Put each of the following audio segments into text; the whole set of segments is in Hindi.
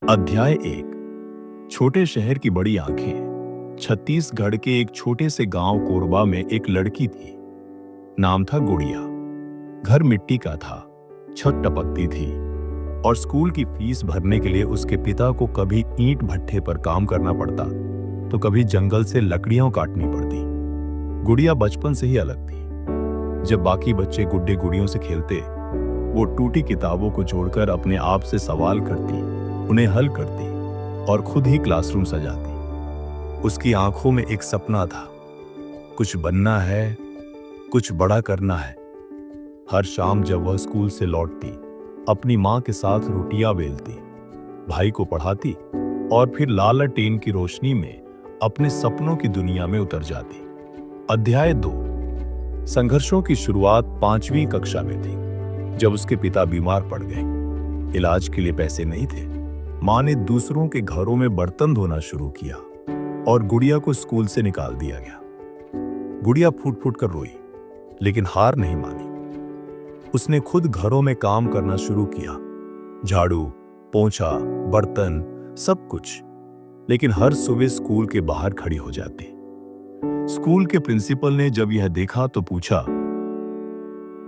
अध्याय 1। छोटे शहर की बड़ी आंखें। छत्तीसगढ़ के एक छोटे से गांव कोरबा में एक लड़की थी। नाम था गुड़िया। घर मिट्टी का था, छत टपकती थी और स्कूल की फीस भरने के लिए उसके पिता को कभी ईंट भट्ठे पर काम करना पड़ता तो कभी जंगल से लकड़ियां काटनी पड़ती। गुड़िया बचपन से ही अलग थी। जब बाकी बच्चे गुड्डे गुड़ियों से खेलते, वो टूटी किताबों को जोड़कर अपने आप से सवाल करती, उन्हें हल करती और खुद ही क्लासरूम सजाती। उसकी आंखों में एक सपना था, कुछ बनना है, कुछ बड़ा करना है। हर शाम जब वह स्कूल से लौटती, अपनी मां के साथ रोटियां बेलती, भाई को पढ़ाती और फिर लालटेन की रोशनी में अपने सपनों की दुनिया में उतर जाती। अध्याय 2। संघर्षों की शुरुआत 5वीं कक्षा में थी, जब उसके पिता बीमार पड़ गए। इलाज के लिए पैसे नहीं थे। मां ने दूसरों के घरों में बर्तन धोना शुरू किया और गुड़िया को स्कूल से निकाल दिया गया। गुड़िया फूट फूट कर रोई, लेकिन हार नहीं मानी। उसने खुद घरों में काम करना शुरू किया, झाड़ू, पोंछा, बर्तन, सब कुछ। लेकिन हर सुबह स्कूल के बाहर खड़ी हो जाती। स्कूल के प्रिंसिपल ने जब यह देखा तो पूछा,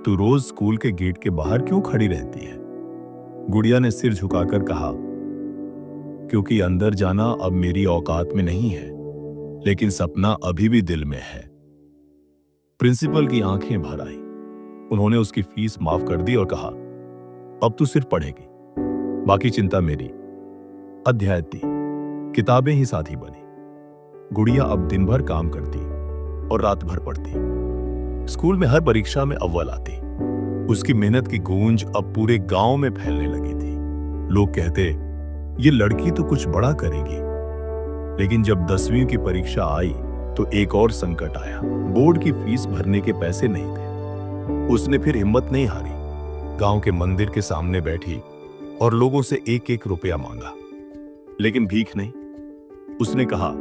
तू रोज स्कूल के गेट के बाहर क्यों खड़ी रहती है? गुड़िया ने सिर झुकाकर कहा, क्योंकि अंदर जाना अब मेरी औकात में नहीं है, लेकिन सपना अभी भी दिल में है। प्रिंसिपल की आंखें भर आई। उन्होंने उसकी फीस माफ कर दी और कहा, अब तू सिर्फ पढ़ेगी, बाकी चिंता मेरी। अध्याय 3। किताबें ही साथी बनी। गुड़िया अब दिन भर काम करती और रात भर पढ़ती। स्कूल में हर परीक्षा में अव्वल आती। उसकी मेहनत की गूंज अब पूरे गांव में फैलने लगी थी। लोग कहते, ये लड़की तो कुछ बड़ा करेगी। लेकिन जब 10वीं की परीक्षा आई तो एक और संकट आया। बोर्ड की फीस भरने के पैसे नहीं थे। उसने फिर हिम्मत नहीं हारी। गांव के मंदिर के सामने बैठी और लोगों से 1-1 रुपया मांगा, लेकिन भीख नहीं। उसने कहा,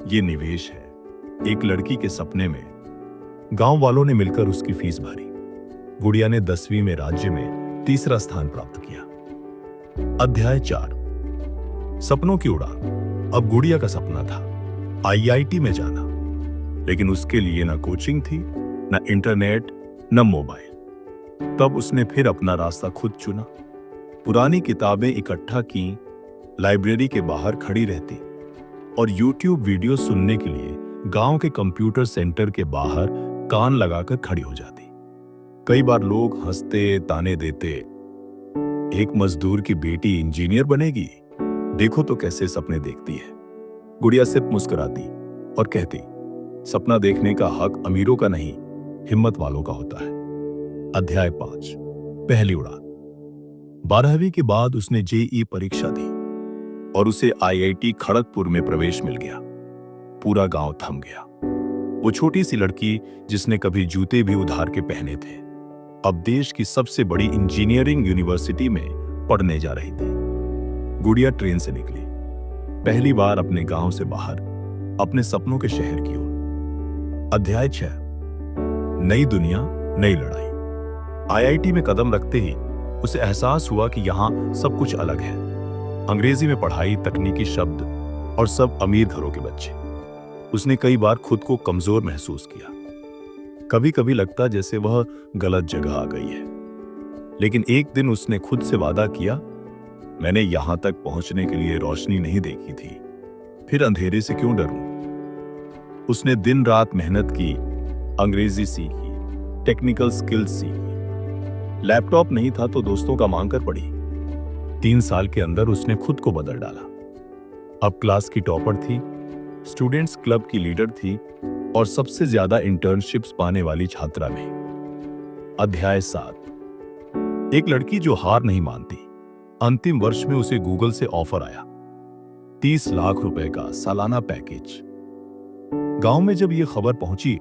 ये निवेश है एक लड़की के सपने में। गांव वालों ने मिलकर उसकी फीस भरी। गुड़िया ने 10वीं में राज्य में 3रा स्थान प्राप्त किया। अध्याय 4। सपनों की उड़ान। अब गुड़िया का सपना था IIT में जाना, लेकिन उसके लिए ना कोचिंग थी, ना इंटरनेट, ना मोबाइल। तब उसने फिर अपना रास्ता खुद चुना। पुरानी किताबें इकट्ठा की, लाइब्रेरी के बाहर खड़ी रहती और YouTube वीडियो सुनने के लिए गांव के कंप्यूटर सेंटर के बाहर कान लगाकर खड़ी हो जाती। कई बार लोग हंसते, ताने देते, एक मजदूर की बेटी इंजीनियर बनेगी, देखो तो कैसे सपने देखती है। गुड़िया सिर्फ मुस्कुराती और कहती, सपना देखने का हक अमीरों का नहीं, हिम्मत वालों का होता है। अध्याय 5। पहली उड़ान। 12वीं के बाद उसने JEE परीक्षा दी और उसे IIT खड़गपुर में प्रवेश मिल गया। पूरा गांव थम गया। वो छोटी सी लड़की, जिसने कभी जूते भी उधार के पहने थे, अब देश की सबसे बड़ी इंजीनियरिंग यूनिवर्सिटी में पढ़ने जा रही थी। गुड़िया ट्रेन से निकली, पहली बार अपने गांव से बाहर, अपने सपनों के शहर की ओर। अध्याय 6। नई दुनिया, नई लड़ाई। IIT में कदम रखते ही उसे एहसास हुआ कि यहां सब कुछ अलग है। अंग्रेजी में पढ़ाई, तकनीकी शब्द और सब अमीर घरों के बच्चे। उसने कई बार खुद को कमजोर महसूस किया। कभी कभी लगता जैसे वह गलत जगह आ गई है। लेकिन एक दिन उसने खुद से वादा किया, मैंने यहां तक पहुंचने के लिए रोशनी नहीं देखी थी, फिर अंधेरे से क्यों डरूं। उसने दिन रात मेहनत की, अंग्रेजी सीखी, टेक्निकल स्किल्स सीखी। लैपटॉप नहीं था तो दोस्तों का मांग कर पढ़ी। 3 साल के अंदर उसने खुद को बदल डाला। अब क्लास की टॉपर थी, स्टूडेंट्स क्लब की लीडर थी और सबसे ज्यादा इंटर्नशिप्स पाने वाली छात्रा भी। अध्याय 7। एक लड़की जो हार नहीं मानती। अंतिम वर्ष में उसे गूगल से ऑफर आया, 30 लाख रुपए का सालाना पैकेज। गांव में जब यह खबर पहुंची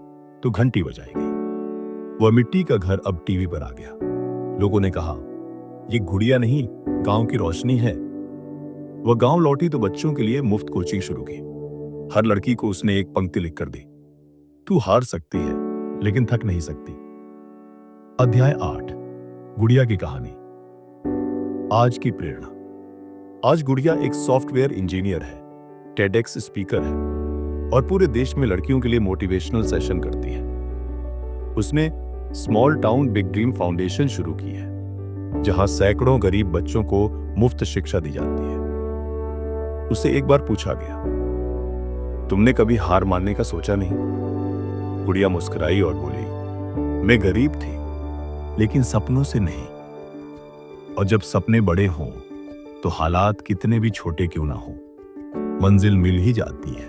तो घंटी बजाई गई। वह मिट्टी का घर अब टीवी पर आ गया। लोगों ने कहा, यह गुड़िया नहीं, गांव की रोशनी है। वह गांव लौटी तो बच्चों के लिए मुफ्त कोचिंग शुरू की। हर लड़की को उसने एक पंक्ति लिखकर दी, तू हार सकती है लेकिन थक नहीं सकती। अध्याय 8। गुड़िया की कहानी। आज की प्रेरणा। आज गुड़िया एक सॉफ्टवेयर इंजीनियर है, टेडेक्स स्पीकर है और पूरे देश में लड़कियों के लिए मोटिवेशनल सेशन करती है। उसने small town big dream foundation शुरू की है, जहां सैकड़ों गरीब बच्चों को मुफ्त शिक्षा दी जाती है। उसे एक बार पूछा गया, तुमने कभी हार मानने का सोचा नहीं? गुड़िया मुस्कुराई और बोली, मैं गरीब थी, लेकिन सपनों से नहीं। और जब सपने बड़े हों, तो हालात कितने भी छोटे क्यों ना हो, मंजिल मिल ही जाती है।